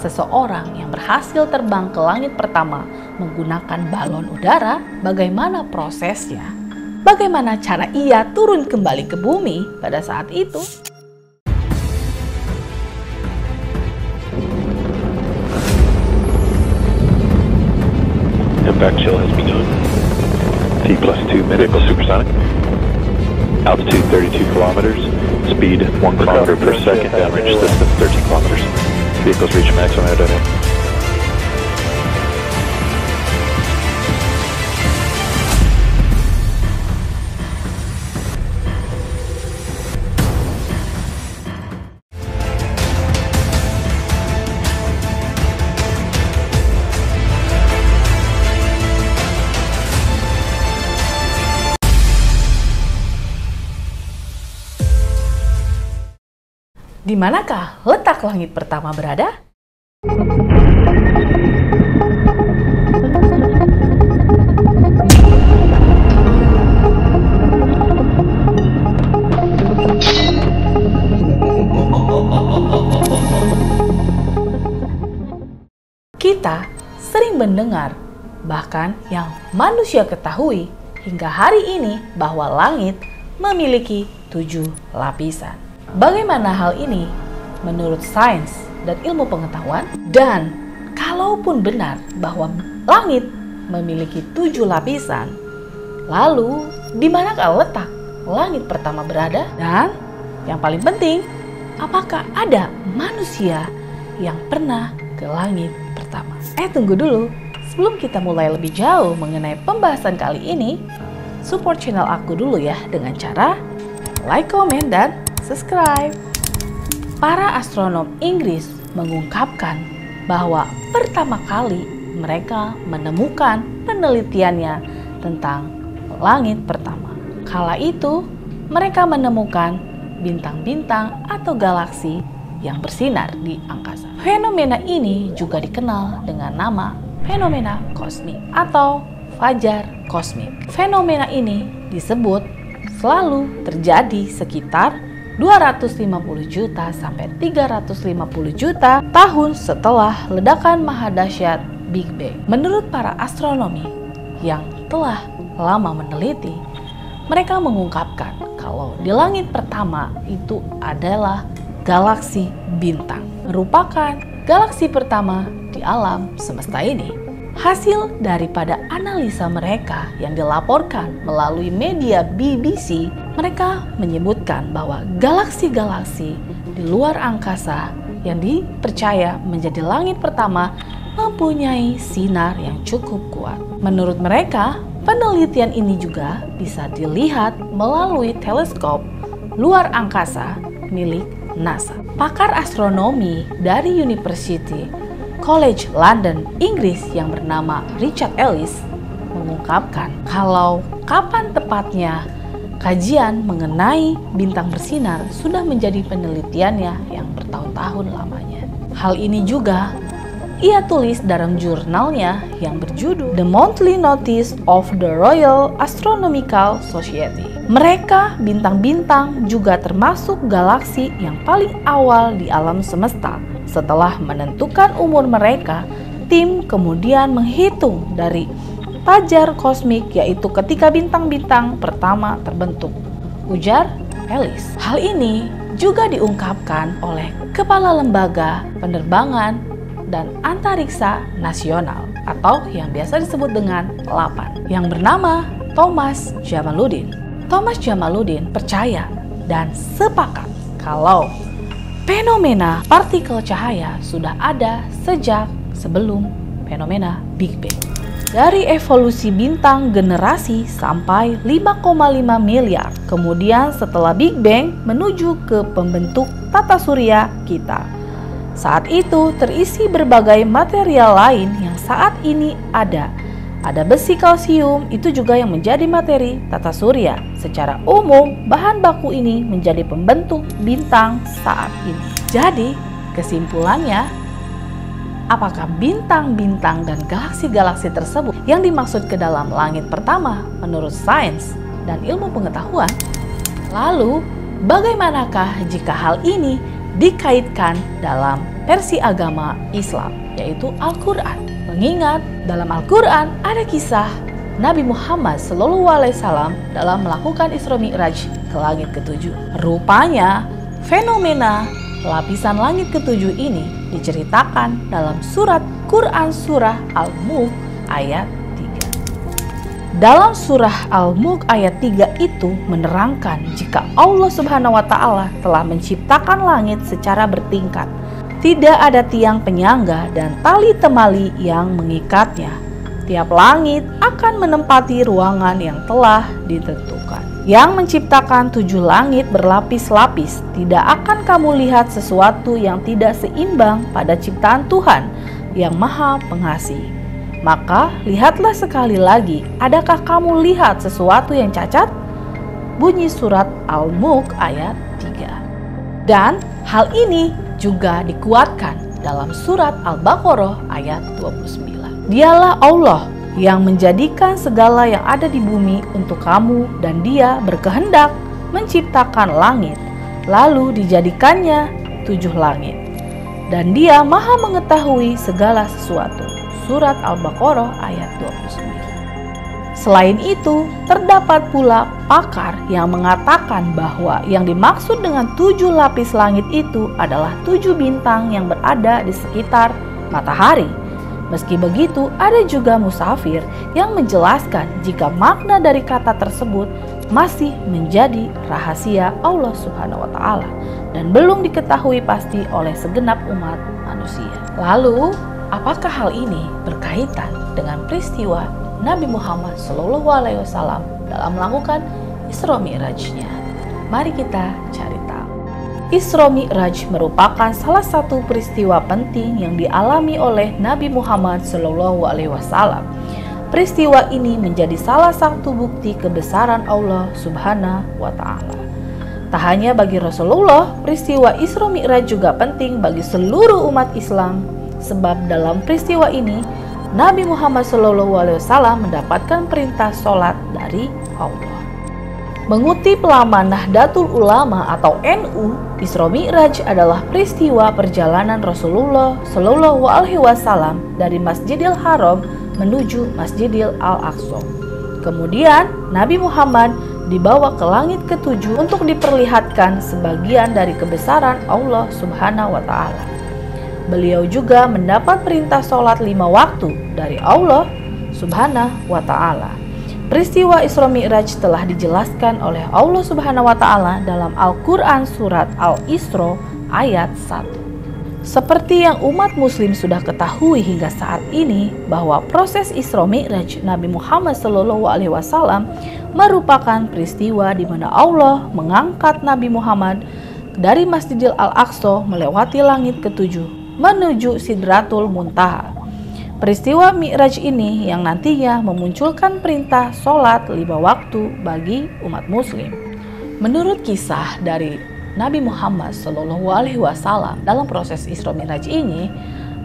seseorang yang berhasil terbang ke langit pertama menggunakan balon udara, bagaimana prosesnya? Bagaimana cara ia turun kembali ke bumi pada saat itu? Impact chill has begun. T+2 vehicle supersonic. Altitude 32 kilometers. Speed 1 kilometer per second. Downrange distance 13 kilometers. Vehicles reach maximum aerodynamic. Di manakah letak langit pertama berada? Kita sering mendengar, bahkan yang manusia ketahui hingga hari ini, bahwa langit memiliki 7 lapisan. Bagaimana hal ini menurut sains dan ilmu pengetahuan? Dan kalaupun benar bahwa langit memiliki 7 lapisan, lalu di manakah letak langit pertama berada? Dan yang paling penting, apakah ada manusia yang pernah ke langit pertama? Tunggu dulu. Sebelum kita mulai lebih jauh mengenai pembahasan kali ini, support channel aku dulu ya dengan cara like, comment, dan subscribe. Para astronom Inggris mengungkapkan bahwa pertama kali mereka menemukan penelitiannya tentang langit pertama. Kala itu mereka menemukan bintang-bintang atau galaksi yang bersinar di angkasa. Fenomena ini juga dikenal dengan nama fenomena kosmik atau fajar kosmik. Fenomena ini disebut selalu terjadi sekitar 250 juta sampai 350 juta tahun setelah ledakan mahadahsyat Big Bang. Menurut para astronomi yang telah lama meneliti, mereka mengungkapkan kalau di langit pertama itu adalah galaksi bintang, merupakan galaksi pertama di alam semesta ini. Hasil daripada analisa mereka yang dilaporkan melalui media BBC, mereka menyebutkan bahwa galaksi-galaksi di luar angkasa yang dipercaya menjadi langit pertama mempunyai sinar yang cukup kuat. Menurut mereka, penelitian ini juga bisa dilihat melalui teleskop luar angkasa milik NASA. Pakar astronomi dari University College London, Inggris yang bernama Richard Ellis mengungkapkan kalau kapan tepatnya kajian mengenai bintang bersinar sudah menjadi penelitiannya yang bertahun-tahun lamanya. Hal ini juga ia tulis dalam jurnalnya yang berjudul The Monthly Notice of the Royal Astronomical Society. Mereka, bintang-bintang, juga termasuk galaksi yang paling awal di alam semesta. Setelah menentukan umur mereka, tim kemudian menghitung dari fajar kosmik, yaitu ketika bintang-bintang pertama terbentuk, ujar Ellis. Hal ini juga diungkapkan oleh Kepala Lembaga Penerbangan dan Antariksa Nasional atau yang biasa disebut dengan LAPAN, yang bernama Thomas Jamaluddin. Thomas Jamaluddin percaya dan sepakat kalau fenomena partikel cahaya sudah ada sejak sebelum fenomena Big Bang. Dari evolusi bintang generasi sampai 5,5 miliar, kemudian setelah Big Bang menuju ke pembentuk tata surya kita. Saat itu terisi berbagai material lain yang saat ini ada. Ada besi kalsium, itu juga yang menjadi materi tata surya. Secara umum, bahan baku ini menjadi pembentuk bintang saat ini. Jadi, kesimpulannya, apakah bintang-bintang dan galaksi-galaksi tersebut yang dimaksud ke dalam langit pertama menurut sains dan ilmu pengetahuan? Lalu, bagaimanakah jika hal ini dikaitkan dalam versi agama Islam, yaitu Al-Quran. Mengingat dalam Al-Quran ada kisah Nabi Muhammad SAW dalam melakukan Isra Mi'raj ke langit ke-7. Rupanya fenomena lapisan langit ke-7 ini diceritakan dalam surat Quran surah Al-Mulk ayat 3. Dalam surah Al-Mulk ayat 3 itu menerangkan jika Allah Subhanahu wa Ta'ala telah menciptakan langit secara bertingkat. Tidak ada tiang penyangga dan tali temali yang mengikatnya. Tiap langit akan menempati ruangan yang telah ditentukan. Yang menciptakan 7 langit berlapis-lapis, tidak akan kamu lihat sesuatu yang tidak seimbang pada ciptaan Tuhan yang Maha Pengasih. Maka lihatlah sekali lagi, adakah kamu lihat sesuatu yang cacat? Bunyi surat Al-Mulk ayat 3. Dan hal ini juga dikuatkan dalam surat Al-Baqarah ayat 29. Dialah Allah yang menjadikan segala yang ada di bumi untuk kamu, dan Dia berkehendak menciptakan langit, lalu dijadikannya 7 langit. Dan Dia Maha mengetahui segala sesuatu. Surat Al-Baqarah ayat 29. Selain itu, terdapat pula pakar yang mengatakan bahwa yang dimaksud dengan 7 lapis langit itu adalah 7 bintang yang berada di sekitar matahari. Meski begitu, ada juga musafir yang menjelaskan jika makna dari kata tersebut masih menjadi rahasia Allah Subhanahu wa Ta'ala dan belum diketahui pasti oleh segenap umat manusia. Lalu, apakah hal ini berkaitan dengan peristiwa Nabi Muhammad SAW dalam melakukan Isra Mi'rajnya? Mari kita cari tahu. Isra Mi'raj merupakan salah satu peristiwa penting yang dialami oleh Nabi Muhammad SAW. Peristiwa ini menjadi salah satu bukti kebesaran Allah Subhanahu wa Ta'ala. Tak hanya bagi Rasulullah, peristiwa Isra Mi'raj juga penting bagi seluruh umat Islam, sebab dalam peristiwa ini Nabi Muhammad SAW mendapatkan perintah sholat dari Allah. Mengutip laman Nahdlatul Ulama atau NU, Isra Mi'raj adalah peristiwa perjalanan Rasulullah SAW dari Masjidil Haram menuju Masjidil Al-Aqsa. Kemudian Nabi Muhammad dibawa ke langit ke-7 untuk diperlihatkan sebagian dari kebesaran Allah Subhanahu wa Ta'ala. Beliau juga mendapat perintah sholat 5 waktu dari Allah Subhanahu wa Ta'ala. Peristiwa Isra Mi'raj telah dijelaskan oleh Allah Subhanahu wa Ta'ala dalam Al-Quran surat Al-Isra ayat 1. Seperti yang umat muslim sudah ketahui hingga saat ini, bahwa proses Isra Mi'raj Nabi Muhammad SAW merupakan peristiwa di mana Allah mengangkat Nabi Muhammad dari Masjidil Al-Aqsa melewati langit ke-7 menuju Sidratul Muntaha. Peristiwa Mi'raj ini yang nantinya memunculkan perintah sholat 5 waktu bagi umat muslim. Menurut kisah dari Nabi Muhammad SAW dalam proses Isra Mi'raj ini,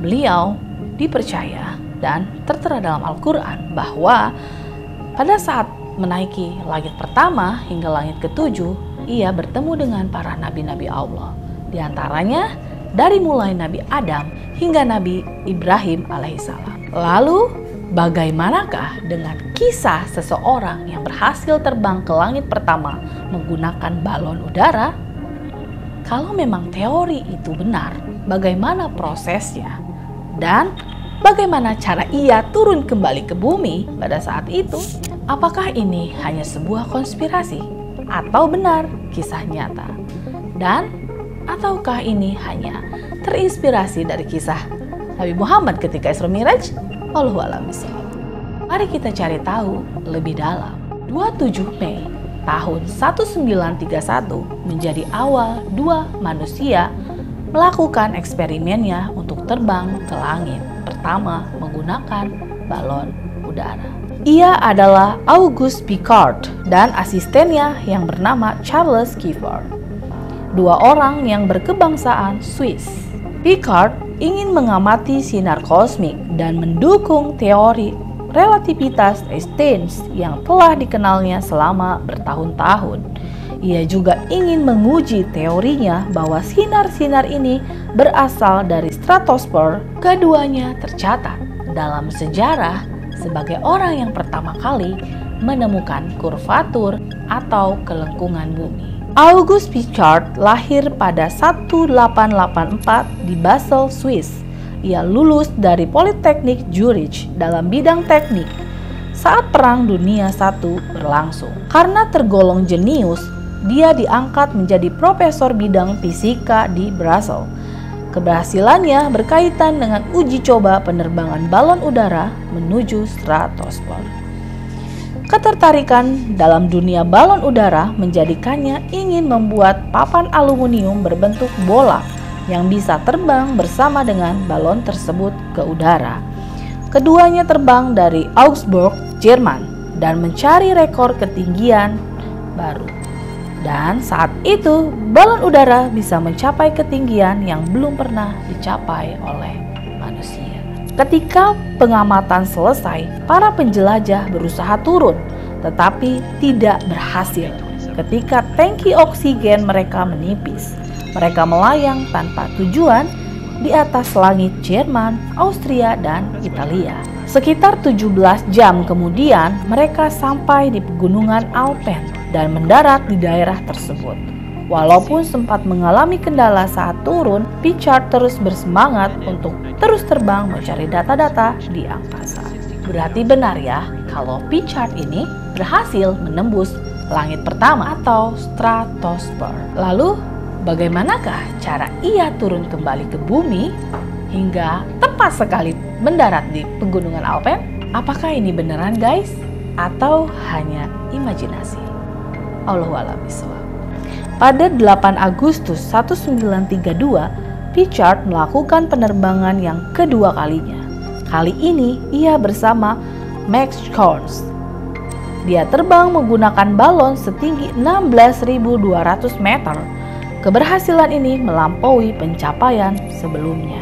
beliau dipercaya dan tertera dalam Al-Quran bahwa pada saat menaiki langit pertama hingga langit ke-7, ia bertemu dengan para nabi-nabi Allah. Di antaranya dari mulai Nabi Adam hingga Nabi Ibrahim alaihissalam. Lalu, bagaimanakah dengan kisah seseorang yang berhasil terbang ke langit pertama menggunakan balon udara? Kalau memang teori itu benar, bagaimana prosesnya? Dan bagaimana cara ia turun kembali ke bumi pada saat itu? Apakah ini hanya sebuah konspirasi atau benar kisah nyata? Dan ataukah ini hanya terinspirasi dari kisah Nabi Muhammad ketika Isra Mi'raj? Wallahu a'lam bishawab. Mari kita cari tahu lebih dalam. 27 Mei tahun 1931 menjadi awal 2 manusia melakukan eksperimennya untuk terbang ke langit. Pertama menggunakan balon udara. Ia adalah Auguste Piccard dan asistennya yang bernama Charles Clifford. 2 orang yang berkebangsaan Swiss. Piccard ingin mengamati sinar kosmik dan mendukung teori relativitas Einstein yang telah dikenalnya selama bertahun-tahun. Ia juga ingin menguji teorinya bahwa sinar-sinar ini berasal dari stratosfer. Keduanya tercatat dalam sejarah sebagai orang yang pertama kali menemukan kurvatur atau kelengkungan bumi. August Pichard lahir pada 1884 di Basel, Swiss. Ia lulus dari Politeknik Zurich dalam bidang teknik saat Perang Dunia I berlangsung. Karena tergolong jenius, dia diangkat menjadi profesor bidang fisika di Basel. Keberhasilannya berkaitan dengan uji coba penerbangan balon udara menuju stratosfer. Ketertarikan dalam dunia balon udara menjadikannya ingin membuat papan aluminium berbentuk bola yang bisa terbang bersama dengan balon tersebut ke udara. Keduanya terbang dari Augsburg, Jerman, dan mencari rekor ketinggian baru. Dan saat itu, balon udara bisa mencapai ketinggian yang belum pernah dicapai oleh manusia. Ketika pengamatan selesai, para penjelajah berusaha turun, tetapi tidak berhasil. Ketika tangki oksigen mereka menipis, mereka melayang tanpa tujuan di atas langit Jerman, Austria, dan Italia. Sekitar 17 jam kemudian, mereka sampai di pegunungan Alpen dan mendarat di daerah tersebut. Walaupun sempat mengalami kendala saat turun, Pichard terus bersemangat untuk terus terbang mencari data-data di angkasa. Berarti benar ya kalau Pichard ini berhasil menembus langit pertama atau stratosfer. Lalu bagaimanakah cara ia turun kembali ke bumi hingga tepat sekali mendarat di pegunungan Alpen? Apakah ini beneran guys? Atau hanya imajinasi? Allahu a'lam bishawab. Pada 8 Agustus 1932, Pichard melakukan penerbangan yang kedua kalinya. Kali ini ia bersama Max Schorns. Dia terbang menggunakan balon setinggi 16.200 meter. Keberhasilan ini melampaui pencapaian sebelumnya.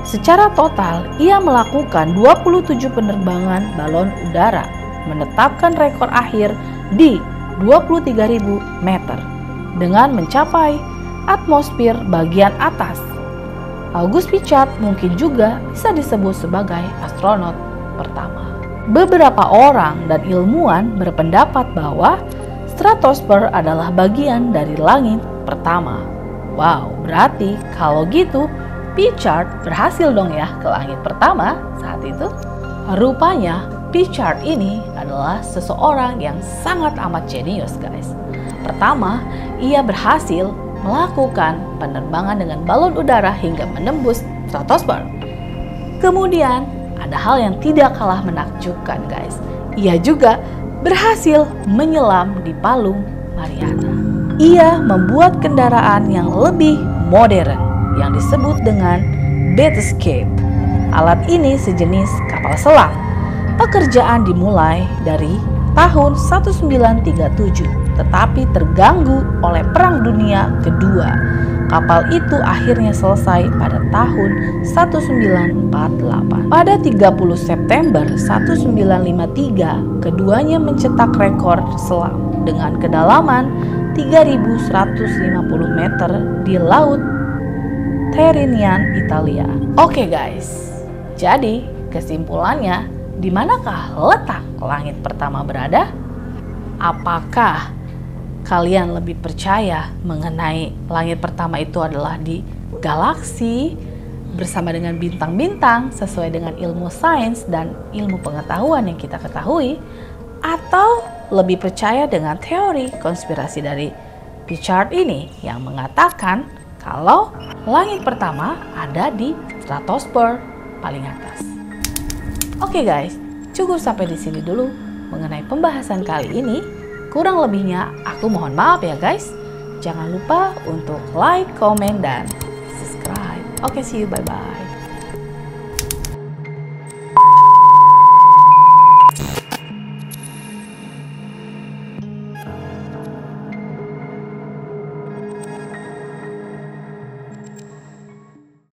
Secara total, ia melakukan 27 penerbangan balon udara, menetapkan rekor akhir di 23.000 meter dengan mencapai atmosfer bagian atas. August Pichard mungkin juga bisa disebut sebagai astronot pertama. Beberapa orang dan ilmuwan berpendapat bahwa stratosfer adalah bagian dari langit pertama. Wow, berarti kalau gitu Pichard berhasil dong ya ke langit pertama saat itu. Rupanya Pichard ini adalah seseorang yang sangat amat jenius guys. Pertama, ia berhasil melakukan penerbangan dengan balon udara hingga menembus stratosfer. Kemudian ada hal yang tidak kalah menakjubkan guys. Ia juga berhasil menyelam di Palung Mariana. Ia membuat kendaraan yang lebih modern yang disebut dengan Bathyscaphe. Alat ini sejenis kapal selam. Pekerjaan dimulai dari tahun 1937, tetapi terganggu oleh Perang Dunia Kedua. Kapal itu akhirnya selesai pada tahun 1948. Pada 30 September 1953, keduanya mencetak rekor selam dengan kedalaman 3.150 meter di Laut Tyrrhenian, Italia. Oke guys, jadi kesimpulannya, di manakah letak langit pertama berada? Apakah kalian lebih percaya mengenai langit pertama itu adalah di galaksi bersama dengan bintang-bintang sesuai dengan ilmu sains dan ilmu pengetahuan yang kita ketahui, atau lebih percaya dengan teori konspirasi dari Pichard ini yang mengatakan kalau langit pertama ada di stratosfer paling atas? Oke guys, cukup sampai di sini dulu mengenai pembahasan kali ini. Kurang lebihnya aku mohon maaf ya guys. Jangan lupa untuk like, komen, dan subscribe. Oke, see you, bye-bye.